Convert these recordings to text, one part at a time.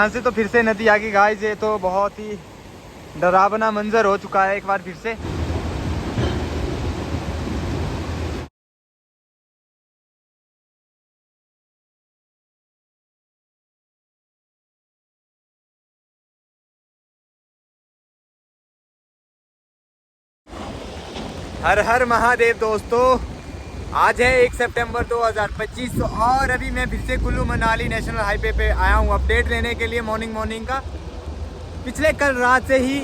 यहाँ से तो फिर से नदी आ गई गाइस। ये तो बहुत ही डरावना मंजर हो चुका है एक बार फिर से। हर हर महादेव दोस्तों, आज है 1 सितंबर 2025 और अभी मैं फिर से कुल्लू मनाली नेशनल हाईवे पे आया हूँ अपडेट लेने के लिए मॉर्निंग का। पिछले कल रात से ही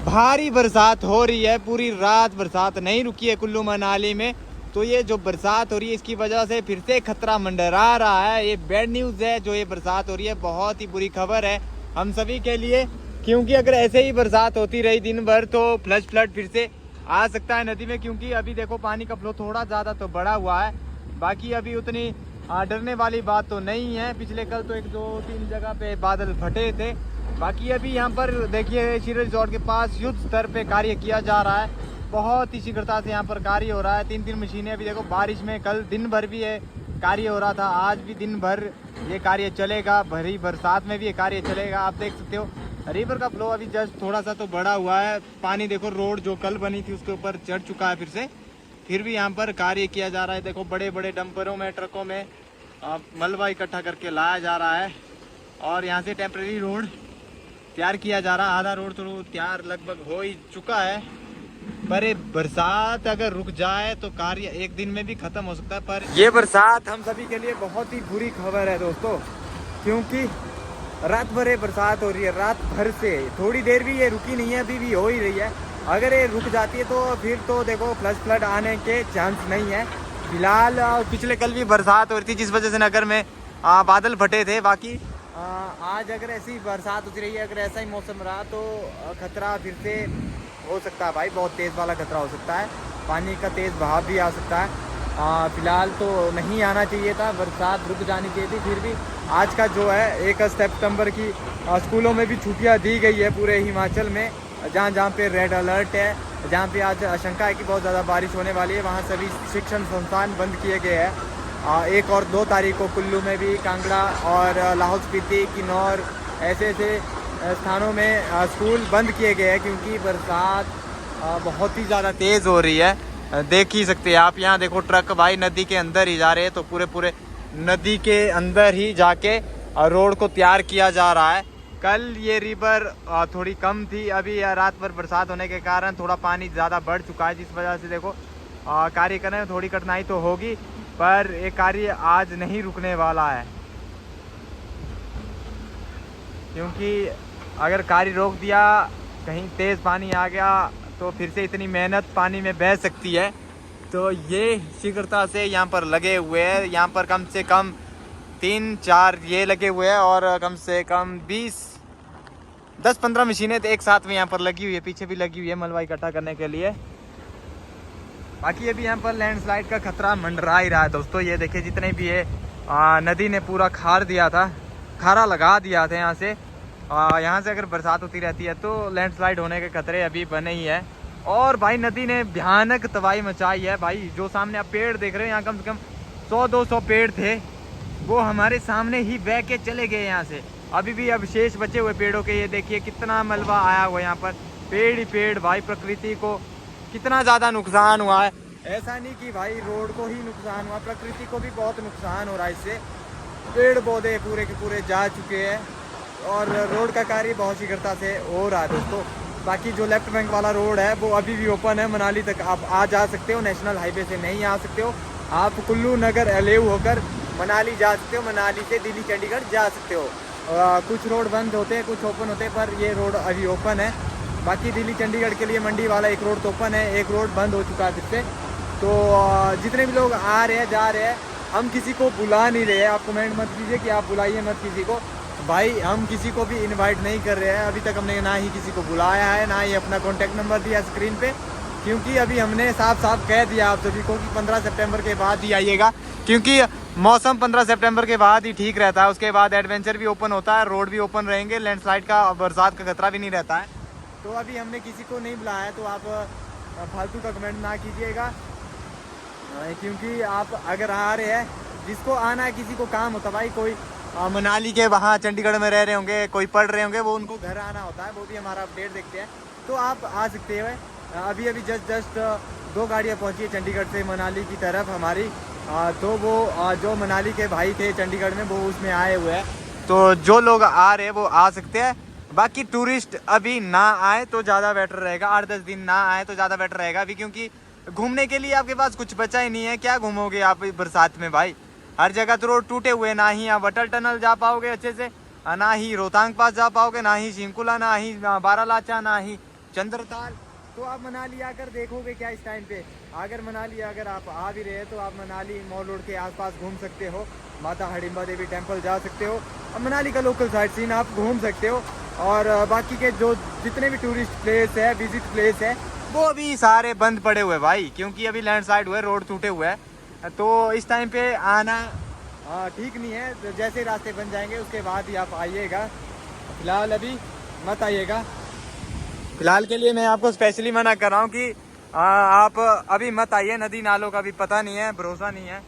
भारी बरसात हो रही है, पूरी रात बरसात नहीं रुकी है कुल्लू मनाली में। तो ये जो बरसात हो रही है इसकी वजह से फिर से खतरा मंडरा रहा है। ये बैड न्यूज़ है जो ये बरसात हो रही है, बहुत ही बुरी खबर है हम सभी के लिए, क्योंकि अगर ऐसे ही बरसात होती रही दिन भर तो फ्लड फिर से आ सकता है नदी में। क्योंकि अभी देखो पानी का फ्लो थोड़ा ज़्यादा तो बढ़ा हुआ है, बाकी अभी उतनी डरने वाली बात तो नहीं है। पिछले कल तो 1-2-3 जगह पे बादल फटे थे। बाकी अभी यहाँ पर देखिए शीर रिजॉर्ट के पास युद्ध स्तर पे कार्य किया जा रहा है, बहुत ही शीघ्रता से यहाँ पर कार्य हो रहा है। 3 मशीनें अभी देखो, बारिश में कल दिन भर भी ये कार्य हो रहा था, आज भी दिन भर ये कार्य चलेगा, भरी बरसात में भी ये कार्य चलेगा। आप देख सकते हो रिवर का फ्लो अभी जस्ट थोड़ा सा तो बढ़ा हुआ है। पानी देखो रोड जो कल बनी थी उसके ऊपर चढ़ चुका है फिर से, फिर भी यहाँ पर कार्य किया जा रहा है। देखो बड़े बड़े डंपरों में, ट्रकों में मलबा इकट्ठा करके लाया जा रहा है और यहाँ से टेम्परेरी रोड तैयार किया जा रहा है। आधा रोड तो तैयार लगभग हो ही चुका है, पर ये बरसात अगर रुक जाए तो कार्य एक दिन में भी खत्म हो सकता है। पर ये बरसात हम सभी के लिए बहुत ही बुरी खबर है दोस्तों, क्योंकि रात भर ये बरसात हो रही है, रात भर से। थोड़ी देर भी ये रुकी नहीं है, अभी भी हो ही रही है। अगर ये रुक जाती है तो फिर तो देखो फ्लड आने के चांस नहीं है फिलहाल। पिछले कल भी बरसात हो रही थी जिस वजह से नगर में बादल फटे थे। बाकी आज अगर ऐसी बरसात होती रही है, अगर ऐसा ही मौसम रहा तो खतरा फिर से हो सकता है भाई, बहुत तेज़ वाला खतरा हो सकता है। पानी का तेज़ बहाव भी आ सकता है। फ़िलहाल तो नहीं आना चाहिए था, बरसात रुक जानी चाहिए थी। फिर भी आज का जो है 1 सितंबर की स्कूलों में भी छुट्टियां दी गई है पूरे हिमाचल में। जहां पे रेड अलर्ट है, जहां पे आज आशंका है कि बहुत ज़्यादा बारिश होने वाली है, वहां सभी शिक्षण संस्थान बंद किए गए हैं। 1 और 2 तारीख को कुल्लू में भी, कांगड़ा और लाहौल स्पीति, किन्नौर ऐसे स्थानों में स्कूल बंद किए गए हैं, क्योंकि बरसात बहुत ही ज़्यादा तेज़ हो रही है। देख ही सकते हैं आप, यहाँ देखो ट्रक भाई नदी के अंदर ही जा रहे हैं, तो पूरे नदी के अंदर ही जाके रोड को तैयार किया जा रहा है। कल ये रिवर थोड़ी कम थी, अभी रात भर बरसात होने के कारण थोड़ा पानी ज़्यादा बढ़ चुका है, जिस वजह से देखो कार्य करने में थोड़ी कठिनाई तो होगी, पर ये कार्य आज नहीं रुकने वाला है। क्योंकि अगर कार्य रोक दिया, कहीं तेज़ पानी आ गया तो फिर से इतनी मेहनत पानी में बह सकती है। तो ये शीघ्रता से यहाँ पर लगे हुए हैं। यहाँ पर कम से कम 3-4 ये लगे हुए हैं और कम से कम 10-15 मशीनें तो एक साथ में यहाँ पर लगी हुई है, पीछे भी लगी हुई है मलबा इकट्ठा करने के लिए। बाकी अभी यहाँ पर लैंडस्लाइड का खतरा मंडरा ही रहा है दोस्तों। ये देखिए जितने भी है नदी ने पूरा खारा लगा दिया था यहाँ से। यहाँ से अगर बरसात होती रहती है तो लैंडस्लाइड होने के खतरे अभी बने ही है। और भाई नदी ने भयानक तबाही मचाई है भाई। जो सामने आप पेड़ देख रहे हो, यहाँ कम से कम 100-200 पेड़ थे, वो हमारे सामने ही बह के चले गए यहाँ से। अभी भी अवशेष बचे हुए पेड़ों के, ये देखिए कितना मलबा आया हुआ यहाँ पर, पेड़ ही पेड़ भाई। प्रकृति को कितना ज़्यादा नुकसान हुआ है। ऐसा नहीं कि भाई रोड को ही नुकसान हुआ, प्रकृति को भी बहुत नुकसान हो रहा है इससे। पेड़ पौधे पूरे के पूरे जा चुके हैं और रोड का कार्य बहुत शीघ्रता से हो रहा है दोस्तों। बाकी जो लेफ्ट बैंक वाला रोड है वो अभी भी ओपन है, मनाली तक आप आ जा सकते हो, नेशनल हाईवे से नहीं आ सकते हो। आप कुल्लू नगर अलेऊ होकर मनाली जा सकते हो, मनाली से दिल्ली चंडीगढ़ जा सकते हो। कुछ रोड बंद होते हैं, कुछ ओपन होते हैं, पर ये रोड अभी ओपन है। बाकी दिल्ली चंडीगढ़ के लिए मंडी वाला एक रोड तो ओपन है, एक रोड बंद हो चुका है फिर से। तो जितने भी लोग आ रहे हैं जा रहे हैं, हम किसी को बुला नहीं रहे हैं। आप कमेंट मत कीजिए कि आप बुलाइए मत किसी को, भाई हम किसी को भी इनवाइट नहीं कर रहे हैं। अभी तक हमने ना ही किसी को बुलाया है, ना ही अपना कॉन्टैक्ट नंबर दिया स्क्रीन पे, क्योंकि अभी हमने साफ कह दिया आप सभी को कि 15 सितंबर के बाद ही आइएगा, क्योंकि मौसम 15 सितंबर के बाद ही ठीक रहता है। उसके बाद एडवेंचर भी ओपन होता है, रोड भी ओपन रहेंगे, लैंडस्लाइड का बरसात का खतरा भी नहीं रहता है। तो अभी हमने किसी को नहीं बुलाया है, तो आप फालतू का कमेंट ना कीजिएगा, क्योंकि आप अगर आ रहे हैं, जिसको आना है, किसी को काम होता भाई, कोई मनाली के वहाँ चंडीगढ़ में रह रहे होंगे, कोई पढ़ रहे होंगे, वो उनको घर आना होता है, वो भी हमारा अपडेट देखते हैं। तो आप आ सकते हो। अभी अभी जस्ट 2 गाड़ियाँ पहुँची है चंडीगढ़ से मनाली की तरफ हमारी। तो वो जो मनाली के भाई थे चंडीगढ़ में, वो उसमें आए हुए हैं। तो जो लोग आ रहे हैं वो आ सकते हैं। बाकी टूरिस्ट अभी ना आए तो ज़्यादा बेटर रहेगा, 8-10 दिन ना आए तो ज़्यादा बेटर रहेगा अभी, क्योंकि घूमने के लिए आपके पास कुछ बचा ही नहीं है। क्या घूमोगे आप बरसात में भाई? हर जगह तो रोड टूटे हुए, ना ही आप अटल टनल जा पाओगे अच्छे से, ना ही रोहतांग पास जा पाओगे, ना ही शिंकुला, ना ही बारालाचा, ना ही चंद्रताल। तो आप मनाली आकर देखोगे क्या इस टाइम पे? अगर मनाली अगर आप आ भी रहे तो आप मनाली मॉल रोड के आसपास घूम सकते हो, माता हडिम्बा देवी टेम्पल जा सकते हो, और मनाली का लोकल साइट सीन आप घूम सकते हो। और बाकी के जो जितने भी टूरिस्ट प्लेस है, विजिट प्लेस है, वो भी सारे बंद पड़े हुए भाई, क्योंकि अभी लैंडस्लाइड हुए, रोड टूटे हुए हैं। तो इस टाइम पे आना ठीक नहीं है। तो जैसे रास्ते बन जाएंगे उसके बाद ही आप आइएगा, फिलहाल अभी मत आइएगा। फिलहाल के लिए मैं आपको स्पेशली मना कर रहा हूँ कि आप अभी मत आइए। नदी नालों का भी पता नहीं है, भरोसा नहीं है।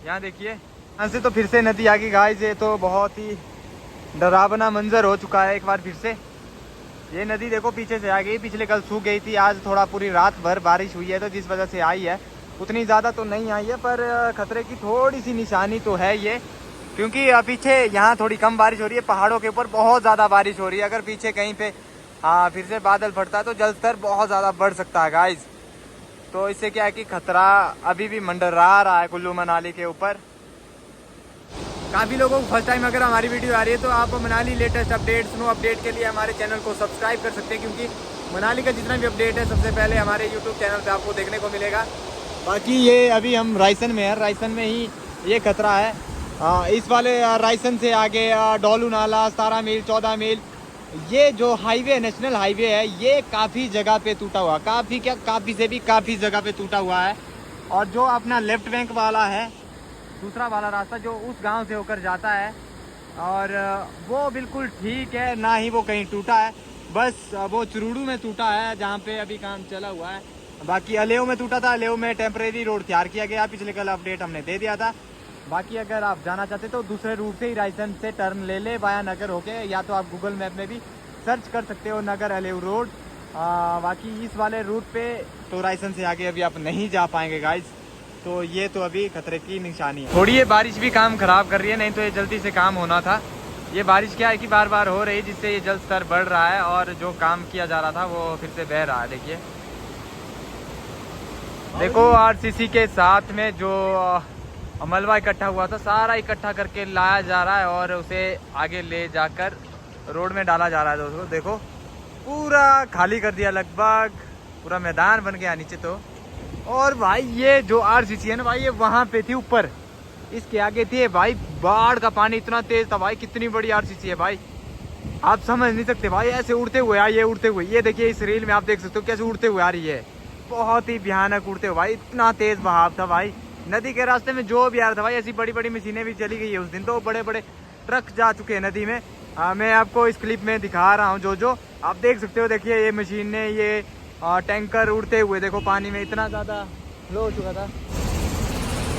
यहाँ देखिए, यहाँ से तो फिर से नदी आ गई गाइस। ये तो बहुत ही डरावना मंजर हो चुका है एक बार फिर से। ये नदी देखो पीछे से आ गई, पिछले कल सूख गई थी, आज थोड़ा पूरी रात भर बारिश हुई है, तो जिस वजह से आई है। उतनी ज़्यादा तो नहीं आई है, पर खतरे की थोड़ी सी निशानी तो है ये, क्योंकि पीछे यहाँ थोड़ी कम बारिश हो रही है, पहाड़ों के ऊपर बहुत ज़्यादा बारिश हो रही है। अगर पीछे कहीं पे फिर से बादल फटता है तो जल स्तर बहुत ज़्यादा बढ़ सकता है गाइज। तो इससे क्या है कि खतरा अभी भी मंडरा रहा है कुल्लू मनाली के ऊपर। काफ़ी लोगों को फर्स्ट टाइम अगर हमारी वीडियो आ रही है तो आप Manali latest update, snow update के लिए हमारे चैनल को सब्सक्राइब कर सकते हैं, क्योंकि मनाली का जितना भी अपडेट है सबसे पहले हमारे यूट्यूब चैनल पे आपको देखने को मिलेगा। बाकी ये अभी हम रायसन में है, रायसन में ही ये खतरा है। इस वाले रायसन से आगे डोलू नाला, 17 मील, 14 मील, ये जो हाईवे, नेशनल हाईवे है, ये काफ़ी जगह पे टूटा हुआ, काफ़ी से भी काफ़ी जगह पे टूटा हुआ है। और जो अपना लेफ्ट बैंक वाला है, दूसरा वाला रास्ता जो उस गांव से होकर जाता है, और वो बिल्कुल ठीक है, ना ही वो कहीं टूटा है। बस वो चुरूडू में टूटा है जहाँ पे अभी काम चला हुआ है। बाकी अलेव में टूटा था, अलेव में टेम्परेरी रोड तैयार किया गया, पिछले कल अपडेट हमने दे दिया था। बाकी अगर आप जाना चाहते तो दूसरे रूट से ही रायसन से टर्न ले ले वाया नगर होके, या तो आप गूगल मैप में भी सर्च कर सकते हो नगर अलेव रोड। बाकी इस वाले रूट पे तो रायसन से आगे अभी आप नहीं जा पाएंगे गाइज। तो ये तो अभी खतरे की निशानी है। थोड़ी ये बारिश भी काम खराब कर रही है, नहीं तो ये जल्दी से काम होना था। ये बारिश क्या है कि बार बार हो रही है, जिससे ये जल स्तर बढ़ रहा है, और जो काम किया जा रहा था वो फिर से बह रहा है। देखिए देखो, आरसीसी के साथ में जो मलबा इकट्ठा हुआ था, सारा इकट्ठा करके लाया जा रहा है और उसे आगे ले जाकर रोड में डाला जा रहा है। दोस्तों देखो, पूरा खाली कर दिया, लगभग पूरा मैदान बन गया नीचे तो। और भाई ये जो आरसीसी है ना भाई, ये वहाँ पे थी ऊपर, इसके आगे थी भाई। बाढ़ का पानी इतना तेज था भाई, कितनी बड़ी आरसीसी है भाई, आप समझ नहीं सकते भाई। ऐसे उड़ते हुए आई, ये उड़ते हुए, ये देखिए इस रील में आप देख सकते हो कैसे उड़ते हुए आ रही है, बहुत ही भयानक उड़ते हुए भाई। इतना तेज बहाव था भाई, नदी के रास्ते में जो भी आ रहा था भाई। ऐसी बड़ी बड़ी मशीनें भी चली गई है उस दिन, तो बड़े बड़े ट्रक जा चुके हैं नदी में। मैं आपको इस क्लिप में दिखा रहा हूँ, जो आप देख सकते हो। देखिए ये मशीनें, ये टैंकर उड़ते हुए देखो, पानी में इतना ज़्यादा फ्लो हो चुका था।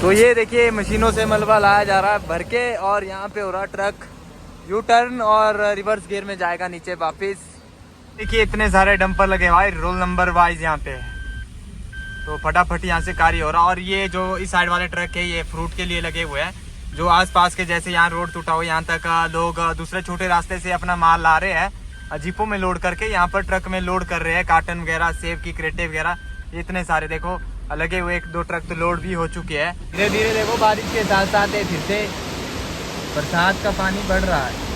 तो ये देखिए मशीनों से मलबा लाया जा रहा है भर के, और यहाँ पे हो रहा ट्रक यू टर्न और रिवर्स गियर में जाएगा नीचे वापिस। देखिए इतने सारे डंपर लगे भाई, रोल नंबर वाइज यहाँ पे, तो फटाफट यहाँ से कार्य हो रहा। और ये जो इस साइड वाले ट्रक है, ये फ्रूट के लिए लगे हुए हैं, जो आसपास के, जैसे यहाँ रोड टूटा हो, यहाँ तक लोग दूसरे छोटे रास्ते से अपना माल ला रहे हैं, जीपों में लोड करके यहाँ पर ट्रक में लोड कर रहे हैं, कार्टन वगैरह, सेब की क्रेटे वगैरह, इतने सारे देखो लगे हुए। 1-2 ट्रक तो लोड भी हो चुके हैं। धीरे धीरे देखो बारिश के साथ साथ फिर से बरसात का पानी बढ़ रहा है।